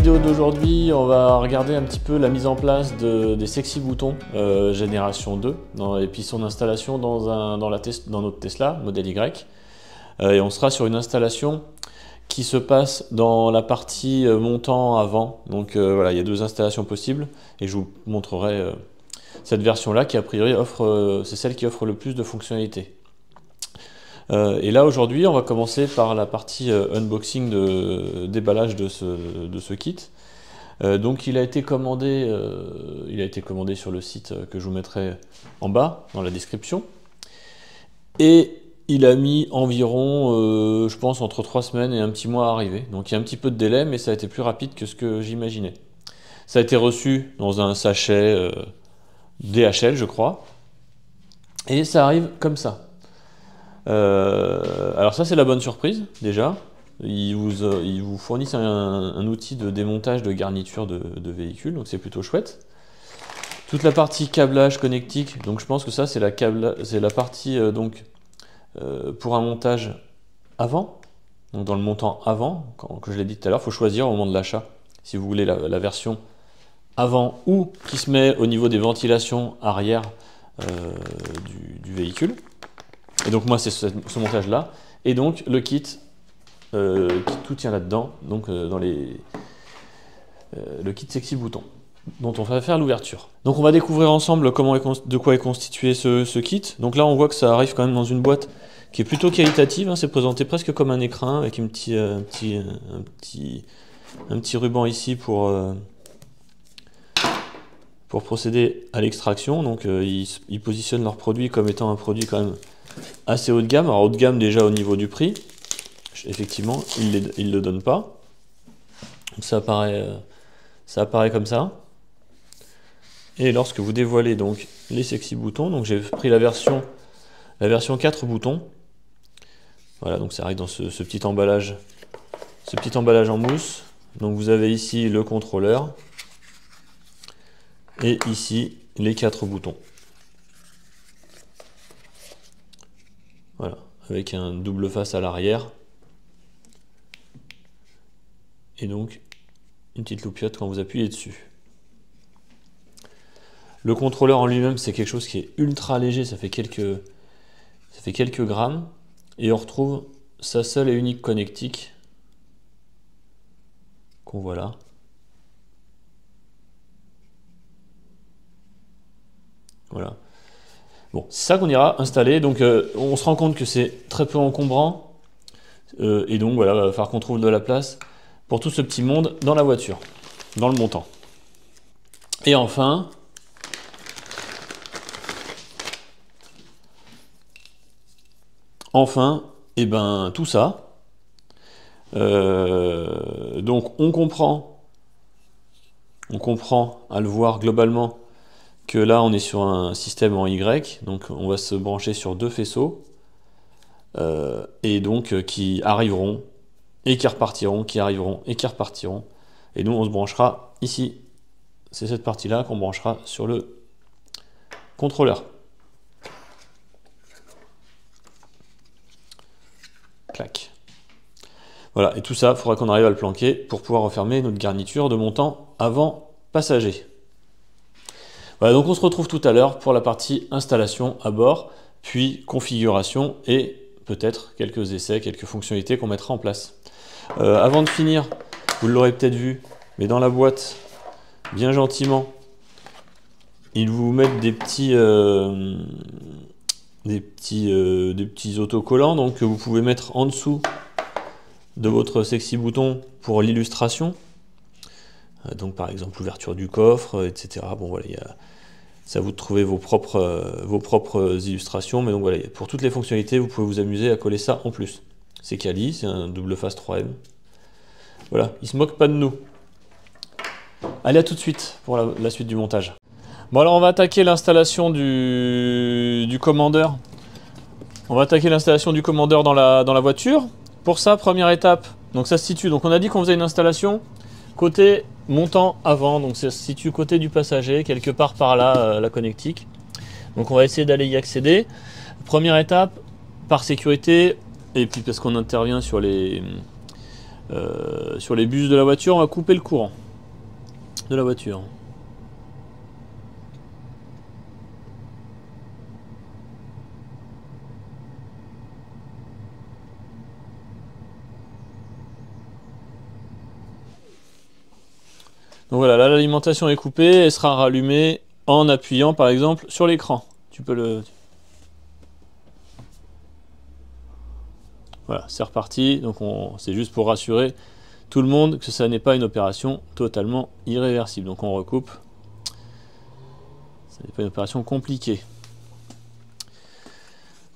vidéo d'aujourd'hui, on va regarder un petit peu la mise en place des sexy boutons génération 2 et puis son installation dans notre Tesla Model Y. Et on sera sur une installation qui se passe dans la partie montant avant. Donc voilà, il y a deux installations possibles et je vous montrerai cette version-là qui a priori c'est celle qui offre le plus de fonctionnalités. Et là aujourd'hui on va commencer par la partie unboxing déballage de ce kit. Donc il a été commandé sur le site que je vous mettrai en bas dans la description. Et il a mis environ, je pense, entre 3 semaines et un petit mois à arriver. Donc il y a un petit peu de délai, mais ça a été plus rapide que ce que j'imaginais. Ça a été reçu dans un sachet DHL, je crois. Et ça arrive comme ça. Alors ça c'est la bonne surprise déjà, ils vous fournissent un outil de démontage de garniture de véhicule, donc c'est plutôt chouette. Toute la partie câblage connectique, donc je pense que ça c'est la partie pour un montage avant, donc dans le montant avant, comme je l'ai dit tout à l'heure, il faut choisir au moment de l'achat si vous voulez la version avant ou qui se met au niveau des ventilations arrière du véhicule. Et donc moi c'est ce montage là, et donc le kit qui tout tient là-dedans, donc le kit sexy bouton dont on va faire l'ouverture. Donc on va découvrir ensemble de quoi est constitué ce kit. Donc là on voit que ça arrive quand même dans une boîte qui est plutôt qualitative, hein, c'est présenté presque comme un écrin avec un petit ruban ici pour procéder à l'extraction. Donc ils positionnent leur produit comme étant un produit quand même assez haut de gamme. Alors haut de gamme déjà au niveau du prix, effectivement ils le donnent pas, donc ça apparaît comme ça. Et lorsque vous dévoilez donc les sexy boutons, donc j'ai pris la version 4 boutons, voilà, donc ça arrive dans ce petit emballage en mousse. Donc vous avez ici le contrôleur et ici les 4 boutons. Voilà, avec un double face à l'arrière. Et donc, une petite loupiote quand vous appuyez dessus. Le contrôleur en lui-même, c'est quelque chose qui est ultra léger, ça fait quelques grammes. Et on retrouve sa seule et unique connectique. Qu'on voit là. Voilà. Bon, c'est ça qu'on ira installer, donc on se rend compte que c'est très peu encombrant, et donc voilà, il va falloir qu'on trouve de la place pour tout ce petit monde dans la voiture, dans le montant. Et enfin, et ben tout ça, donc on comprend à le voir globalement, que là on est sur un système en Y, donc on va se brancher sur 2 faisceaux, et donc qui arriveront et qui repartiront, qui arriveront et qui repartiront, et nous on se branchera ici, c'est cette partie là qu'on branchera sur le contrôleur. Clac. Voilà, et tout ça, il faudra qu'on arrive à le planquer pour pouvoir refermer notre garniture de montant avant passager. Voilà, donc on se retrouve tout à l'heure pour la partie installation à bord, puis configuration et peut-être quelques essais, quelques fonctionnalités qu'on mettra en place. Avant de finir, vous l'aurez peut-être vu, mais dans la boîte, bien gentiment, ils vous mettent des petits autocollants, donc que vous pouvez mettre en dessous de votre sexy bouton pour l'illustration. Donc par exemple l'ouverture du coffre, etc. Bon voilà, c'est à vous de trouver vos propres illustrations, mais donc voilà, pour toutes les fonctionnalités, vous pouvez vous amuser à coller ça en plus. C'est quali, c'est un double face 3M. Voilà, ils se moquent pas de nous. Allez, à tout de suite pour la suite du montage. Bon alors on va attaquer l'installation du commandeur. On va attaquer l'installation du commandeur dans la voiture. Pour ça, première étape, donc ça se situe, donc on a dit qu'on faisait une installation côté montant avant, donc ça se situe côté du passager, quelque part par là, la connectique. Donc on va essayer d'aller y accéder. Première étape, par sécurité, et puis parce qu'on intervient sur les sur les bus de la voiture, on va couper le courant de la voiture. Donc voilà, là l'alimentation est coupée, elle sera rallumée en appuyant par exemple sur l'écran. Tu peux le... Voilà, c'est reparti. Donc c'est juste pour rassurer tout le monde que ça n'est pas une opération totalement irréversible. Donc on recoupe. Ça n'est pas une opération compliquée.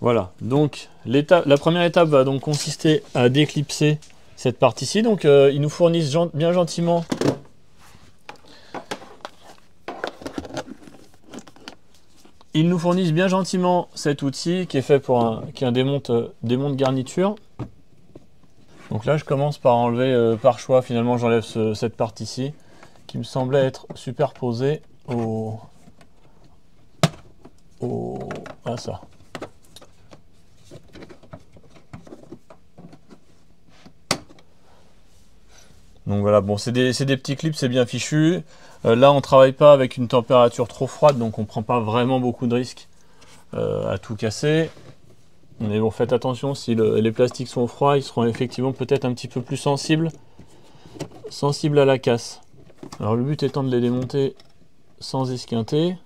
Voilà, donc la première étape va donc consister à déclipser cette partie-ci. Donc ils nous fournissent bien gentiment cet outil qui est fait pour qui est un démonte garniture. Donc là je commence par enlever par choix, finalement j'enlève cette partie-ci qui me semblait être superposée à ça. Donc voilà, bon, c'est des petits clips, c'est bien fichu. Là, on travaille pas avec une température trop froide, donc on prend pas vraiment beaucoup de risques à tout casser. Mais bon, faites attention, si les plastiques sont froids, ils seront effectivement peut-être un petit peu plus sensibles à la casse. Alors le but étant de les démonter sans esquinter.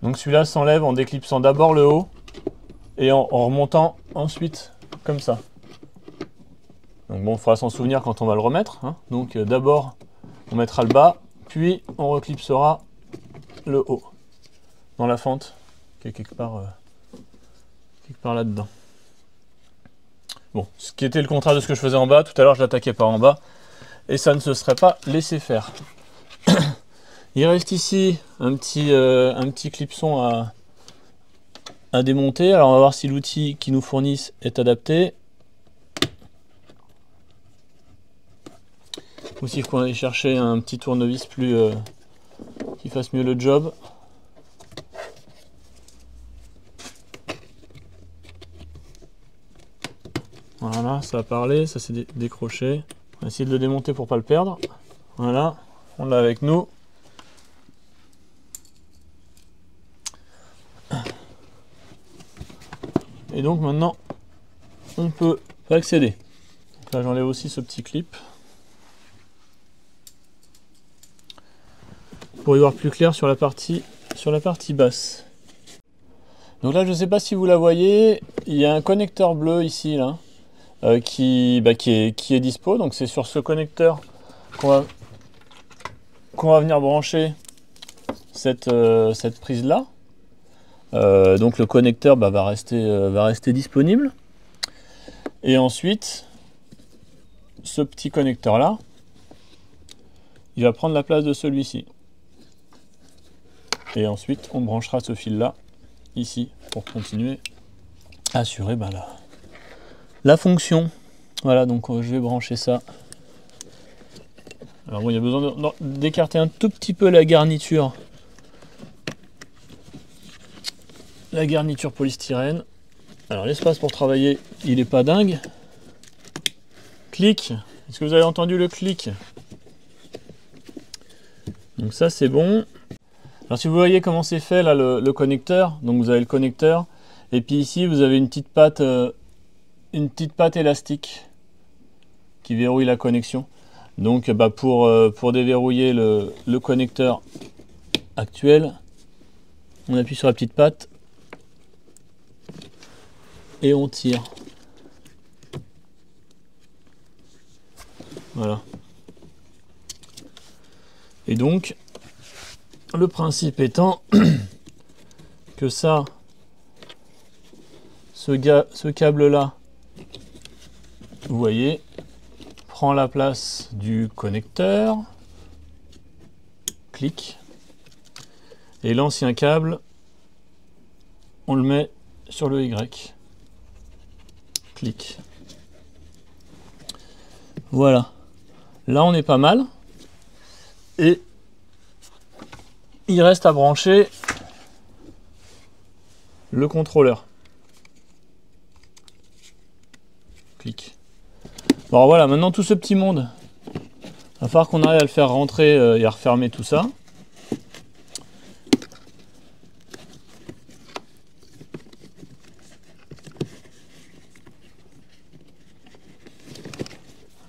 Donc celui-là s'enlève en déclipsant d'abord le haut et en remontant ensuite comme ça. Donc bon, il faudra s'en souvenir quand on va le remettre, hein. Donc d'abord, on mettra le bas, puis on reclipsera le haut dans la fente qui est quelque part là-dedans. Bon, ce qui était le contraire de ce que je faisais en bas. Tout à l'heure, je l'attaquais par en bas et ça ne se serait pas laissé faire. Il reste ici un petit clipson à démonter. Alors on va voir si l'outil qu'ils nous fournissent est adapté. Ou s'il faut aller chercher un petit tournevis qui fasse mieux le job. Voilà, ça a parlé, ça s'est décroché. On va essayer de le démonter pour pas le perdre. Voilà, on l'a avec nous. Et donc maintenant, on peut accéder. Donc là, j'enlève aussi ce petit clip. Pour y voir plus clair sur la partie basse. Donc là, je ne sais pas si vous la voyez, il y a un connecteur bleu ici, là, qui est dispo. Donc c'est sur ce connecteur qu'on va venir brancher cette prise là. Donc le connecteur va rester disponible. Et ensuite, ce petit connecteur là, il va prendre la place de celui-ci. Et ensuite, on branchera ce fil-là, ici, pour continuer à assurer la fonction. Voilà, donc je vais brancher ça. Alors bon, il y a besoin d'écarter un tout petit peu la garniture. La garniture polystyrène. Alors l'espace pour travailler, il n'est pas dingue. Clic. Est-ce que vous avez entendu le clic? Donc ça, c'est bon. Alors si vous voyez comment c'est fait là le connecteur, donc vous avez le connecteur et puis ici vous avez une petite patte élastique qui verrouille la connexion. Donc pour déverrouiller le connecteur actuel, on appuie sur la petite patte et on tire. Voilà. Et donc le principe étant que ce câble là, vous voyez, prend la place du connecteur, clic, et l'ancien câble, on le met sur le Y, clic. Voilà, là on est pas mal, et il reste à brancher le contrôleur. Clic. Bon voilà, maintenant tout ce petit monde, il va falloir qu'on arrive à le faire rentrer et à refermer tout ça.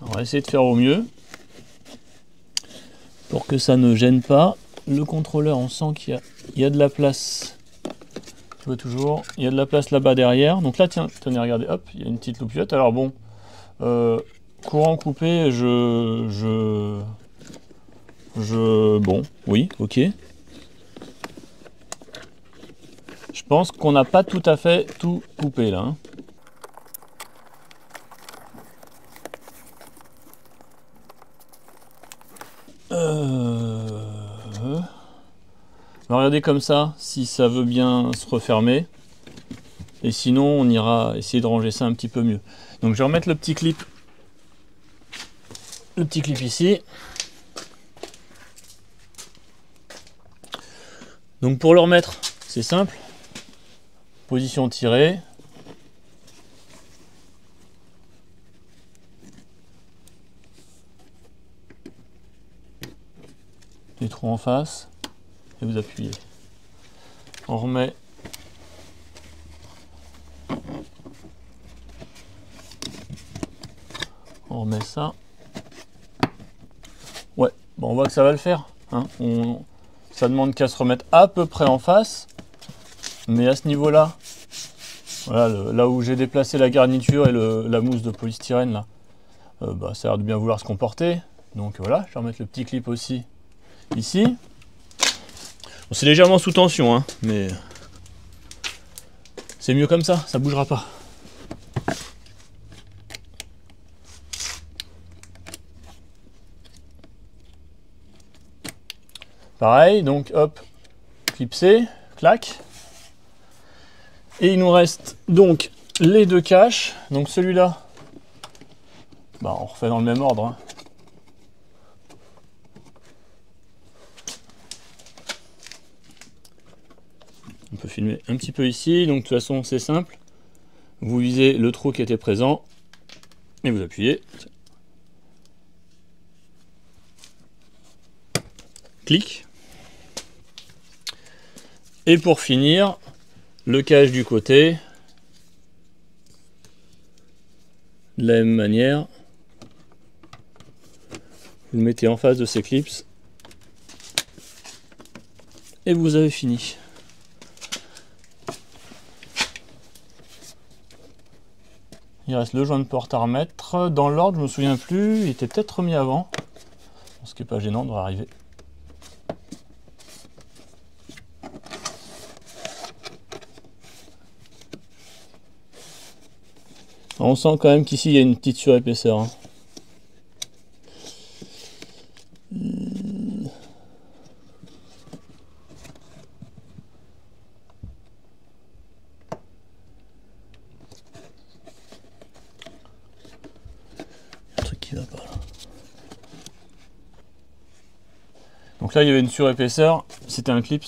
On va essayer de faire au mieux pour que ça ne gêne pas. Le contrôleur, on sent qu'il y a de la place. Tu vois toujours, il y a de la place là-bas derrière. Donc là, tiens, tenez, regardez, hop, il y a une petite loupiote. Alors bon, courant coupé, bon, oui, ok. Je pense qu'on n'a pas tout à fait tout coupé là. Hein. On va regarder comme ça si ça veut bien se refermer. Et sinon, on ira essayer de ranger ça un petit peu mieux. Donc je vais remettre le petit clip ici. Donc pour le remettre, c'est simple. Position tirée. Les trous en face. Et vous appuyez. On remet. On remet ça. Ouais, bon, on voit que ça va le faire. Hein. Ça demande qu'à se remettre à peu près en face. Mais à ce niveau-là, voilà, là où j'ai déplacé la garniture et la mousse de polystyrène, là, bah, ça a l'air de bien vouloir se comporter. Donc voilà, je vais remettre le petit clip aussi ici. Bon, c'est légèrement sous tension, hein, mais c'est mieux comme ça bougera pas. Pareil, donc hop, clipsé, clac. Et il nous reste donc les deux caches. Donc celui-là, bah, on refait dans le même ordre. Hein. On peut filmer un petit peu ici. Donc de toute façon, c'est simple. Vous visez le trou qui était présent et vous appuyez. Clic. Et pour finir, le cache du côté, de la même manière, vous le mettez en face de ces clips et vous avez fini. Il reste le joint de porte à remettre. Dans l'ordre, je me souviens plus, il était peut-être remis avant, ce qui n'est pas gênant, devrait arriver. On sent quand même qu'ici il y a une petite surépaisseur. Hein. Un truc qui va pas là. Donc là il y avait une surépaisseur, c'était un clip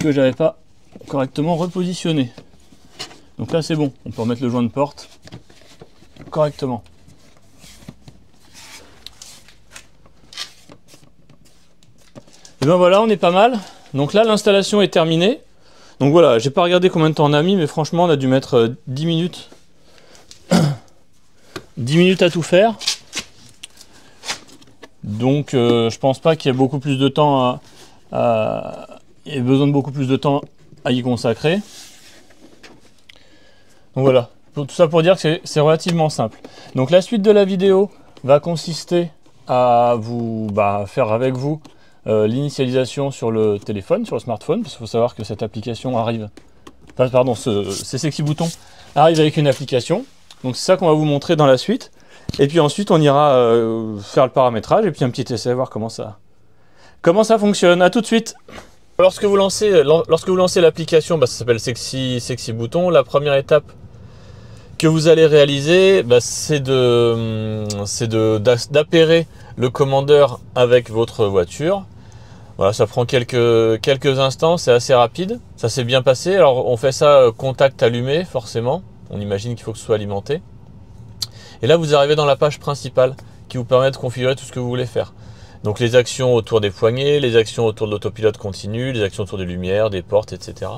que j'avais pas correctement repositionné. Donc là c'est bon, on peut remettre le joint de porte correctement. Et ben voilà, on est pas mal. Donc là l'installation est terminée. Donc voilà, j'ai pas regardé combien de temps on a mis, mais franchement on a dû mettre 10 minutes. 10 minutes à tout faire. Donc je pense pas qu'il y ait beaucoup plus de temps il y ait besoin de beaucoup plus de temps à y consacrer. Donc voilà, tout ça pour dire que c'est relativement simple. Donc la suite de la vidéo va consister à faire avec vous l'initialisation sur le téléphone, sur le smartphone, parce qu'il faut savoir que cette application arrive, ces sexy boutons arrivent avec une application. Donc c'est ça qu'on va vous montrer dans la suite. Et puis ensuite on ira faire le paramétrage et puis un petit essai, voir comment ça fonctionne. À tout de suite. Lorsque vous lancez l'application, ça s'appelle Sexy Bouton. La première étape que vous allez réaliser, c'est d'appairer le commandeur avec votre voiture. Voilà, ça prend quelques instants, c'est assez rapide. Ça s'est bien passé. Alors on fait ça contact allumé, forcément. On imagine qu'il faut que ce soit alimenté. Et là, vous arrivez dans la page principale qui vous permet de configurer tout ce que vous voulez faire. Donc les actions autour des poignées, les actions autour de l'autopilote continu, les actions autour des lumières, des portes, etc.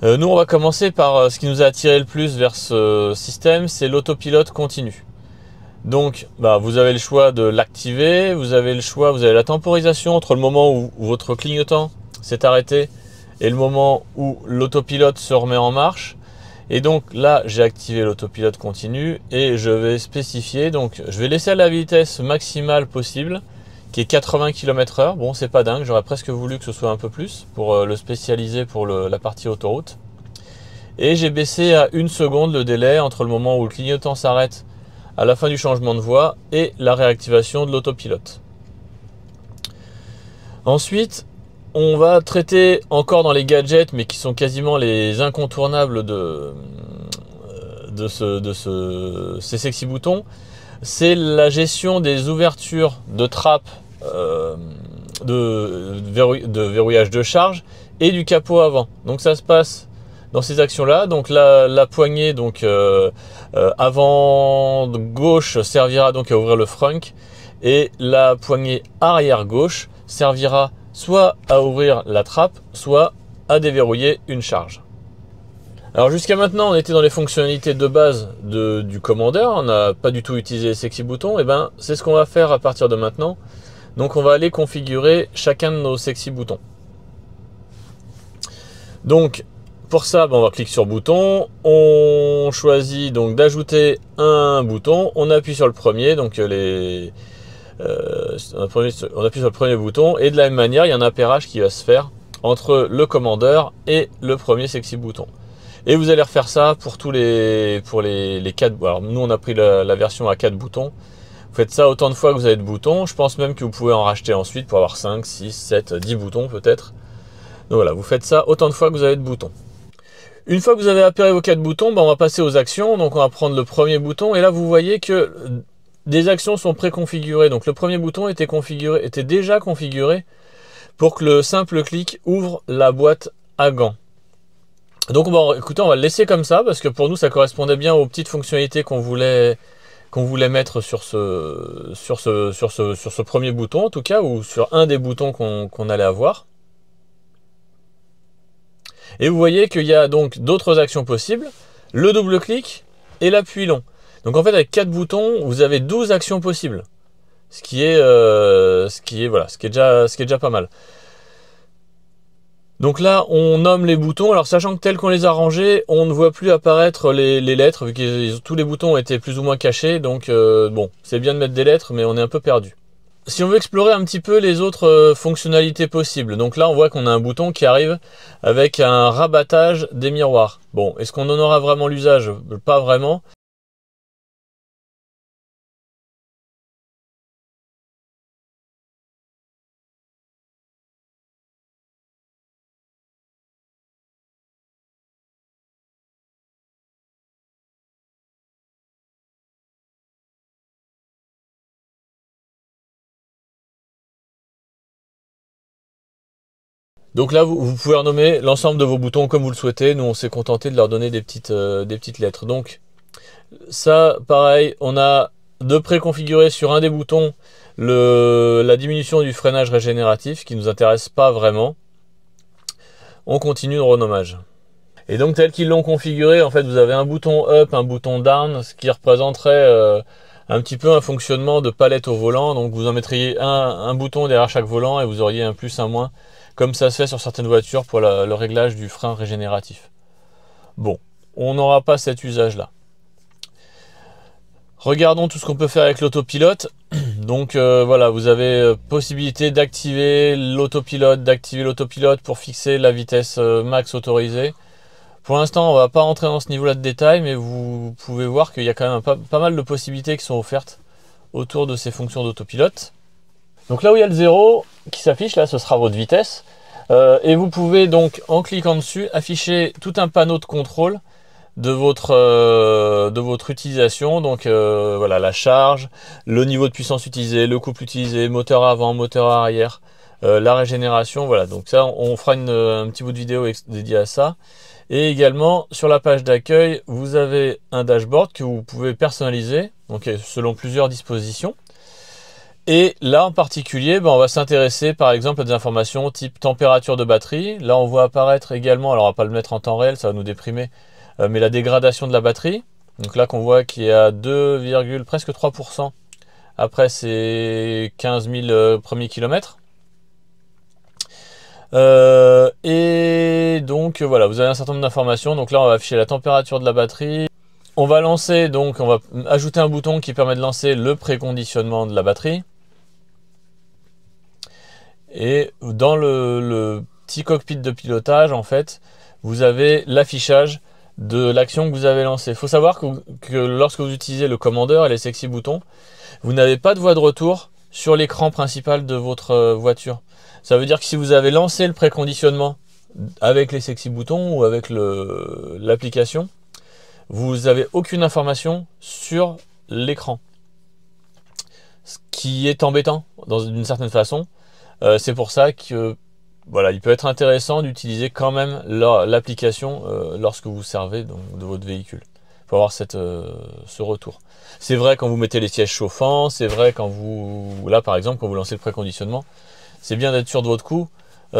Nous, on va commencer par ce qui nous a attiré le plus vers ce système, c'est l'autopilote continu. Donc, vous avez le choix de l'activer, vous avez la temporisation entre le moment où votre clignotant s'est arrêté et le moment où l'autopilote se remet en marche. Et donc là, j'ai activé l'autopilote continu et je vais spécifier, donc je vais laisser à la vitesse maximale possible, qui est 80 km/h. Bon, c'est pas dingue, j'aurais presque voulu que ce soit un peu plus pour le spécialiser pour la partie autoroute. Et j'ai baissé à 1 seconde le délai entre le moment où le clignotant s'arrête à la fin du changement de voie et la réactivation de l'autopilote. Ensuite, on va traiter encore dans les gadgets, mais qui sont quasiment les incontournables de ces sexy boutons, c'est la gestion des ouvertures de trappe de verrouillage de charge et du capot avant. Donc ça se passe dans ces actions-là. Donc la poignée avant gauche servira donc à ouvrir le frunk et la poignée arrière gauche servira soit à ouvrir la trappe, soit à déverrouiller une charge. Alors jusqu'à maintenant, on était dans les fonctionnalités de base du Commander, on n'a pas du tout utilisé les sexy boutons, et c'est ce qu'on va faire à partir de maintenant. Donc on va aller configurer chacun de nos sexy boutons. Donc pour ça, on va cliquer sur bouton, on choisit donc d'ajouter un bouton, on appuie sur le premier, donc on appuie sur le premier bouton et de la même manière, il y a un appairage qui va se faire entre le Commander et le premier sexy bouton. Et vous allez refaire ça pour les 4. Alors nous, on a pris la version à 4 boutons. Vous faites ça autant de fois que vous avez de boutons. Je pense même que vous pouvez en racheter ensuite pour avoir 5, 6, 7, 10 boutons peut-être. Donc voilà, vous faites ça autant de fois que vous avez de boutons. Une fois que vous avez appairé vos 4 boutons, on va passer aux actions. Donc on va prendre le premier bouton et là vous voyez que des actions sont préconfigurées. Donc le premier bouton était déjà configuré pour que le simple clic ouvre la boîte à gants. Donc écoutez, on va le laisser comme ça parce que pour nous ça correspondait bien aux petites fonctionnalités qu'on voulait mettre sur ce premier bouton en tout cas, ou sur un des boutons qu'on allait avoir. Et vous voyez qu'il y a donc d'autres actions possibles, le double clic et l'appui long. Donc en fait avec 4 boutons, vous avez 12 actions possibles. Ce qui est déjà pas mal. Donc là, on nomme les boutons. Alors sachant que tel qu'on les a rangés, on ne voit plus apparaître les lettres, vu que tous les boutons étaient plus ou moins cachés. Donc bon, c'est bien de mettre des lettres, mais on est un peu perdu. Si on veut explorer un petit peu les autres fonctionnalités possibles, donc là on voit qu'on a un bouton qui arrive avec un rabattage des miroirs. Bon, est-ce qu'on en aura vraiment l'usage? Pas vraiment. Donc là, vous pouvez renommer l'ensemble de vos boutons comme vous le souhaitez. Nous, on s'est contenté de leur donner des petites lettres. Donc ça, pareil, on a de préconfigurer sur un des boutons la diminution du freinage régénératif qui ne nous intéresse pas vraiment. On continue le renommage. Et donc tel qu'ils l'ont configuré, en fait, vous avez un bouton up, un bouton down, ce qui représenterait un petit peu un fonctionnement de palette au volant. Donc vous en mettriez un bouton derrière chaque volant et vous auriez un plus, un moins, comme ça se fait sur certaines voitures pour le réglage du frein régénératif. Bon, on n'aura pas cet usage-là. Regardons tout ce qu'on peut faire avec l'autopilote. Donc voilà, vous avez possibilité d'activer l'autopilote pour fixer la vitesse max autorisée. Pour l'instant, on va pas rentrer dans ce niveau-là de détail, mais vous pouvez voir qu'il y a quand même pas mal de possibilités qui sont offertes autour de ces fonctions d'autopilote. Donc là où il y a le 0 qui s'affiche, là, ce sera votre vitesse. Et vous pouvez donc, en cliquant dessus, afficher tout un panneau de contrôle de votre utilisation. Donc voilà, la charge, le niveau de puissance utilisé, le couple utilisé, moteur avant, moteur arrière, la régénération, voilà. Donc ça, on fera un petit bout de vidéo dédié à ça. Et également, sur la page d'accueil, vous avez un dashboard que vous pouvez personnaliser, donc selon plusieurs dispositions. Et là, en particulier, on va s'intéresser par exemple à des informations type température de batterie. Là, on voit apparaître également, alors on va pas le mettre en temps réel, ça va nous déprimer, mais la dégradation de la batterie. Donc là, qu'on voit qu'il y a presque 3% après ces 15 000 premiers kilomètres. Et donc voilà, vous avez un certain nombre d'informations. Donc là, on va afficher la température de la batterie. On va lancer, donc on va ajouter un bouton qui permet de lancer le préconditionnement de la batterie. Et dans le petit cockpit de pilotage, en fait, vous avez l'affichage de l'action que vous avez lancée. Il faut savoir que lorsque vous utilisez le commandeur et les sexy boutons, vous n'avez pas de voie de retour sur l'écran principal de votre voiture. Ça veut dire que si vous avez lancé le préconditionnement avec les sexy boutons ou avec l'application, vous n'avez aucune information sur l'écran. Ce qui est embêtant d'une certaine façon. C'est pour ça que voilà, il peut être intéressant d'utiliser quand même l'application lorsque vous servez donc, de votre véhicule. Il faut avoir ce retour. C'est vrai quand vous mettez les sièges chauffants, c'est vrai quand là par exemple, quand vous lancez le préconditionnement, c'est bien d'être sûr de votre coup,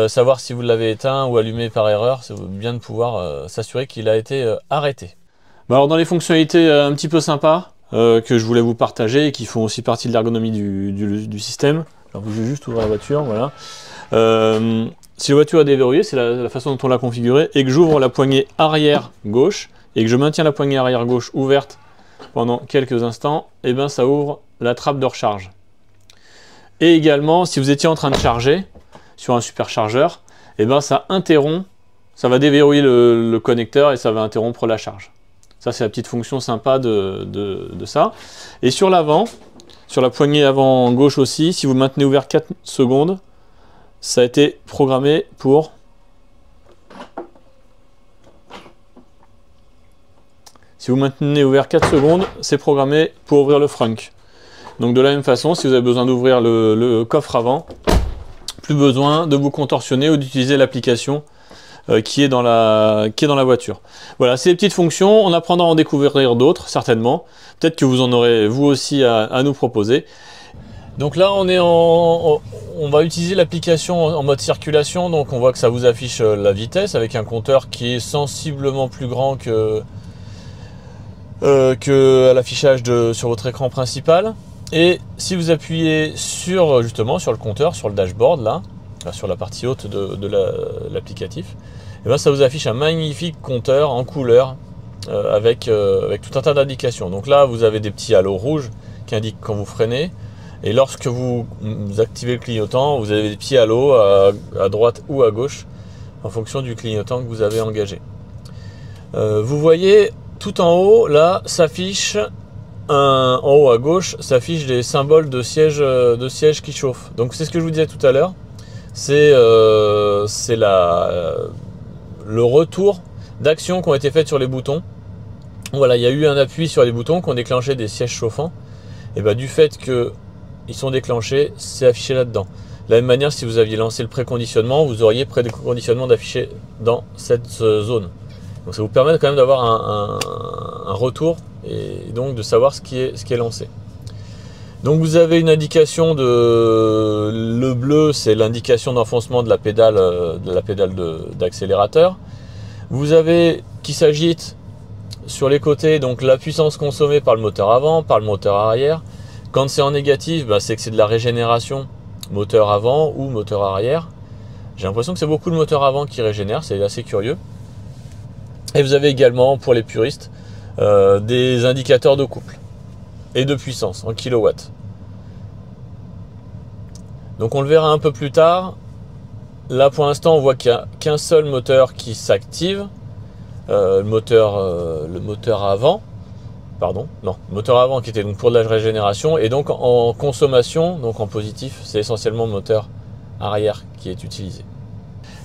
savoir si vous l'avez éteint ou allumé par erreur, c'est bien de pouvoir s'assurer qu'il a été arrêté. Alors dans les fonctionnalités un petit peu sympas que je voulais vous partager et qui font aussi partie de l'ergonomie du système, alors je vais juste ouvrir la voiture, voilà. Si la voiture est déverrouillée, c'est la façon dont on l'a configurée, et que j'ouvre la poignée arrière gauche, et que je maintiens la poignée arrière gauche ouverte pendant quelques instants, et bien ça ouvre la trappe de recharge. Et également, si vous étiez en train de charger sur un superchargeur, et bien ça interrompt, ça va déverrouiller le connecteur et ça va interrompre la charge. Ça c'est la petite fonction sympa de ça. Et sur l'avant, sur la poignée avant gauche aussi, si vous maintenez ouvert 4 secondes, ça a été programmé pour si vous maintenez ouvert 4 secondes, c'est programmé pour ouvrir le frunk. Donc de la même façon, si vous avez besoin d'ouvrir le coffre avant, plus besoin de vous contorsionner ou d'utiliser l'application qui est dans la voiture. Voilà, c'est les petites fonctions, on apprendra à en découvrir d'autres, certainement. Peut-être que vous en aurez vous aussi à nous proposer. Donc là, on va utiliser l'application en mode circulation, donc on voit que ça vous affiche la vitesse avec un compteur qui est sensiblement plus grand que l'affichage sur votre écran principal. Et si vous appuyez justement sur le compteur, sur le dashboard là, sur la partie haute de l'applicatif, et bien ça vous affiche un magnifique compteur en couleur avec tout un tas d'indications. Donc là vous avez des petits halos rouges qui indiquent quand vous freinez, et lorsque vous activez le clignotant, vous avez des petits halos à droite ou à gauche en fonction du clignotant que vous avez engagé. Vous voyez tout en haut là s'affiche en haut à gauche s'affichent des symboles de siège qui chauffent. Donc c'est ce que je vous disais tout à l'heure, c'est le retour d'actions qui ont été faites sur les boutons. Voilà, il y a eu un appui sur les boutons qui ont déclenché des sièges chauffants, et bien du fait qu'ils sont déclenchés, c'est affiché là-dedans. De la même manière, si vous aviez lancé le préconditionnement, vous auriez préconditionnement d'afficher dans cette zone. Donc ça vous permet quand même d'avoir un retour et donc de savoir ce qui est lancé. Donc vous avez une indication le bleu, c'est l'indication d'enfoncement de la pédale d'accélérateur. Vous avez qui s'agite sur les côtés, donc la puissance consommée par le moteur avant, par le moteur arrière. Quand c'est en négatif, c'est que c'est de la régénération moteur avant ou moteur arrière. J'ai l'impression que c'est beaucoup le moteur avant qui régénère, c'est assez curieux. Et vous avez également, pour les puristes, des indicateurs de couple et de puissance en kilowatts. Donc on le verra un peu plus tard. Là pour l'instant on voit qu'il n'y a qu'un seul moteur qui s'active, le moteur avant, le moteur avant qui était donc pour de la régénération, et donc en consommation, donc en positif, c'est essentiellement le moteur arrière qui est utilisé.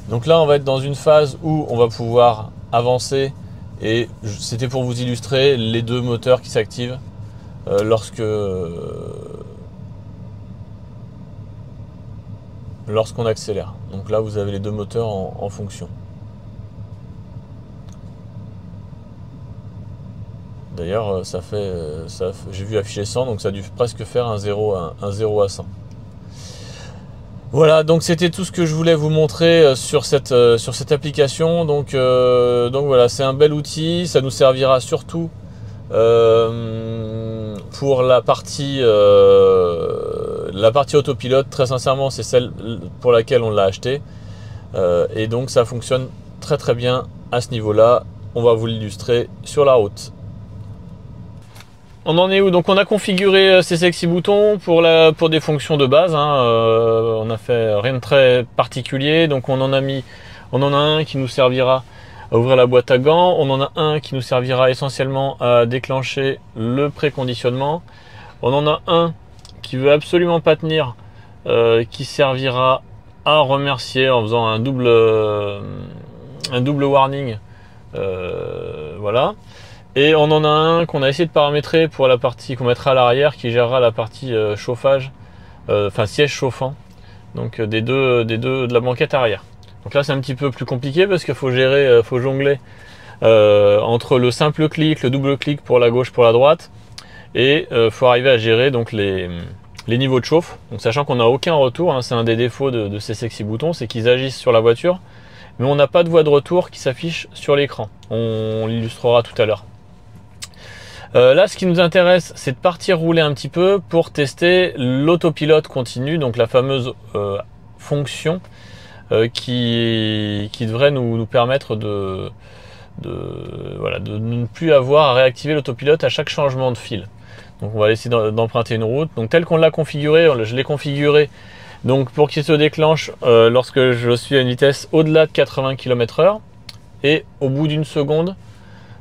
Donc là on va être dans une phase où on va pouvoir avancer, et c'était pour vous illustrer les deux moteurs qui s'activent lorsque lorsqu'on accélère. Donc là, vous avez les deux moteurs en fonction. D'ailleurs, j'ai vu afficher 100, donc ça a dû presque faire un 0 à 100. Voilà, donc c'était tout ce que je voulais vous montrer sur cette application. Donc voilà, c'est un bel outil, ça nous servira surtout pour la partie autopilote. Très sincèrement, c'est celle pour laquelle on l'a acheté. Et donc ça fonctionne très très bien à ce niveau-là. On va vous l'illustrer sur la route. On en est où? Donc on a configuré ces sexy boutons pour des fonctions de base, hein. On a fait rien de très particulier. Donc on en a un qui nous servira à ouvrir la boîte à gants. On en a un qui nous servira essentiellement à déclencher le préconditionnement. On en a un qui veut absolument pas tenir, qui servira à remercier en faisant un double warning. Voilà. Et on en a un qu'on a essayé de paramétrer pour la partie qu'on mettra à l'arrière, qui gérera la partie chauffage, enfin siège chauffant, donc des deux de la banquette arrière. Donc là c'est un petit peu plus compliqué parce qu'il faut gérer, faut jongler entre le simple clic, le double clic pour la gauche, pour la droite, et faut arriver à gérer donc les niveaux de chauffe. Donc sachant qu'on n'a aucun retour, hein, c'est un des défauts de ces sexy boutons, c'est qu'ils agissent sur la voiture, mais on n'a pas de voie de retour qui s'affiche sur l'écran. On l'illustrera tout à l'heure. Là, ce qui nous intéresse, c'est de partir rouler un petit peu pour tester l'autopilote continu, donc la fameuse fonction qui devrait nous permettre de ne plus avoir à réactiver l'autopilote à chaque changement de fil. Donc on va essayer d'emprunter une route. Donc tel qu'on l'a configuré, je l'ai configuré donc pour qu'il se déclenche lorsque je suis à une vitesse au-delà de 80 km/h et au bout d'une seconde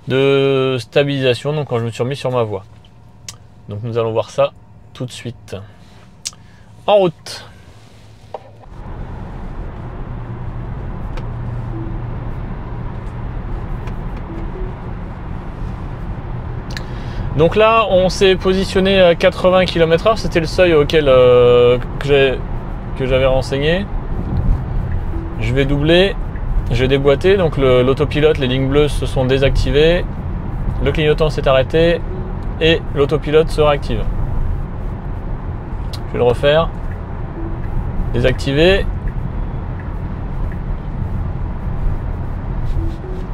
de stabilisation, donc quand je me suis remis sur ma voie. Donc nous allons voir ça tout de suite. En route. Donc là on s'est positionné à 80 km/h, c'était le seuil auquel que j'avais renseigné. Je vais doubler. Je vais déboîter, donc l'autopilote, les lignes bleues se sont désactivées, le clignotant s'est arrêté et l'autopilote se réactive. Je vais le refaire, désactiver,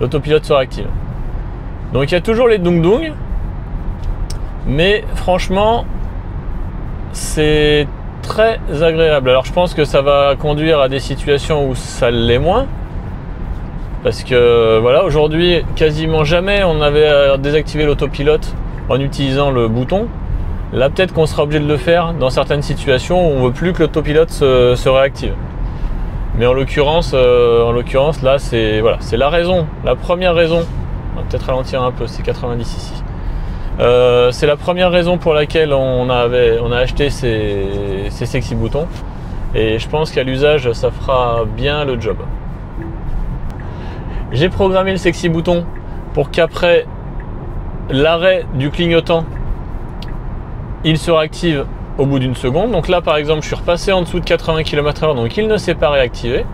l'autopilote se réactive. Donc il y a toujours les dung-dung, mais franchement c'est très agréable. Alors je pense que ça va conduire à des situations où ça l'est moins. Parce que voilà, aujourd'hui, quasiment jamais on avait désactivé l'autopilote en utilisant le bouton. Là, peut-être qu'on sera obligé de le faire dans certaines situations où on ne veut plus que l'autopilote se réactive. Mais en l'occurrence, là, c'est voilà, c'est la raison, la première raison. On va peut-être ralentir un peu, c'est 90 ici. C'est la première raison pour laquelle on a acheté ces sexy boutons. Et je pense qu'à l'usage, ça fera bien le job. J'ai programmé le sexy bouton pour qu'après l'arrêt du clignotant, il se réactive au bout d'une seconde. Donc là, par exemple, je suis repassé en dessous de 80 km/h, donc il ne s'est pas réactivé.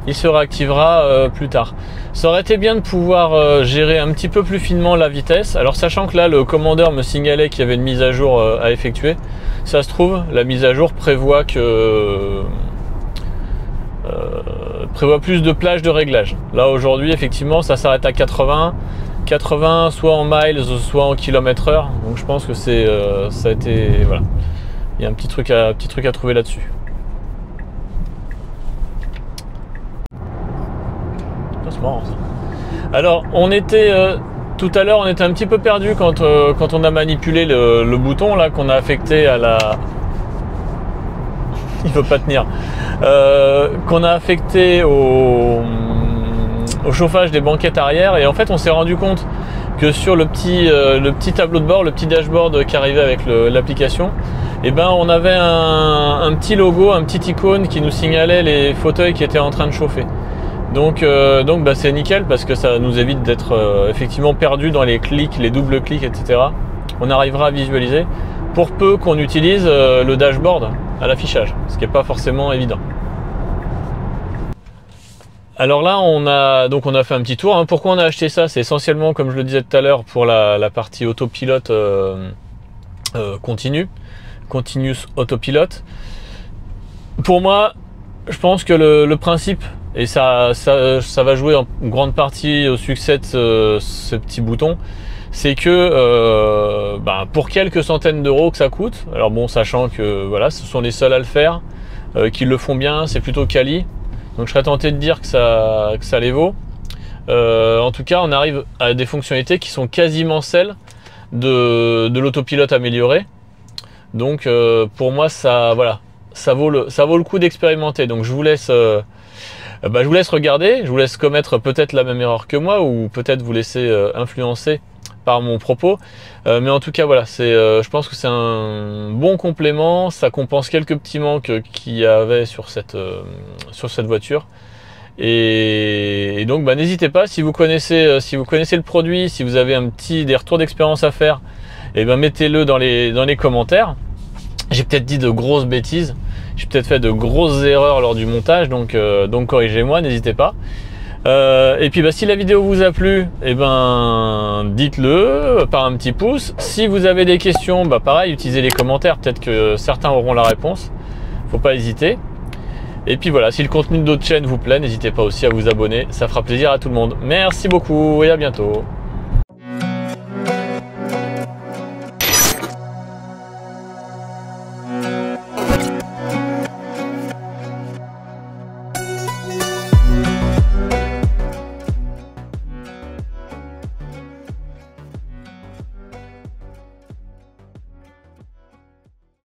Il se réactivera plus tard. Ça aurait été bien de pouvoir gérer un petit peu plus finement la vitesse. Alors sachant que là, le commandeur me signalait qu'il y avait une mise à jour à effectuer. Ça se trouve, la mise à jour prévoit plus de plages de réglage. Là aujourd'hui effectivement ça s'arrête à 80 soit en miles soit en km/h, donc je pense que ça a été voilà, il y a un petit truc à trouver là-dessus. C'est marrant ça. Alors on était tout à l'heure on était un petit peu perdu quand on a manipulé le bouton là qu'on a affecté à la il veut pas tenir, qu'on a affecté au chauffage des banquettes arrière, et en fait on s'est rendu compte que sur le petit tableau de bord, le petit dashboard qui arrivait avec l'application, et ben on avait un petit logo, un petit icône qui nous signalait les fauteuils qui étaient en train de chauffer. Donc bah, c'est nickel parce que ça nous évite d'être effectivement perdu dans les clics, les doubles clics, etc. On arrivera à visualiser. pour peu qu'on utilise le dashboard à l'affichage, ce qui n'est pas forcément évident. Alors là, on a fait un petit tour. Hein. Pourquoi on a acheté ça? C'est essentiellement, comme je le disais tout à l'heure, pour la partie autopilote continuous autopilote. Pour moi, je pense que le principe, et ça va jouer en grande partie au succès de ce petit bouton, c'est que pour quelques centaines d'euros que ça coûte, alors bon, sachant que voilà, ce sont les seuls à le faire, qui le font bien, c'est plutôt quali. Donc je serais tenté de dire que ça les vaut. En tout cas, on arrive à des fonctionnalités qui sont quasiment celles de l'autopilote amélioré. Donc pour moi, ça vaut le coup d'expérimenter. Donc je vous laisse regarder, je vous laisse commettre peut-être la même erreur que moi, ou peut-être vous laisser influencer par mon propos. Mais en tout cas, voilà, je pense que c'est un bon complément. Ça compense quelques petits manques qu'il y avait sur cette voiture. Et donc, n'hésitez pas, si vous connaissez le produit, si vous avez des retours d'expérience à faire, et mettez-le dans les commentaires. J'ai peut-être dit de grosses bêtises, j'ai peut-être fait de grosses erreurs lors du montage, donc corrigez-moi, n'hésitez pas. Et puis si la vidéo vous a plu, dites-le par un petit pouce. Si vous avez des questions, pareil, utilisez les commentaires, peut-être que certains auront la réponse. Faut pas hésiter. Et puis voilà, si le contenu d'autres chaînes vous plaît, n'hésitez pas aussi à vous abonner, ça fera plaisir à tout le monde. Merci beaucoup et à bientôt.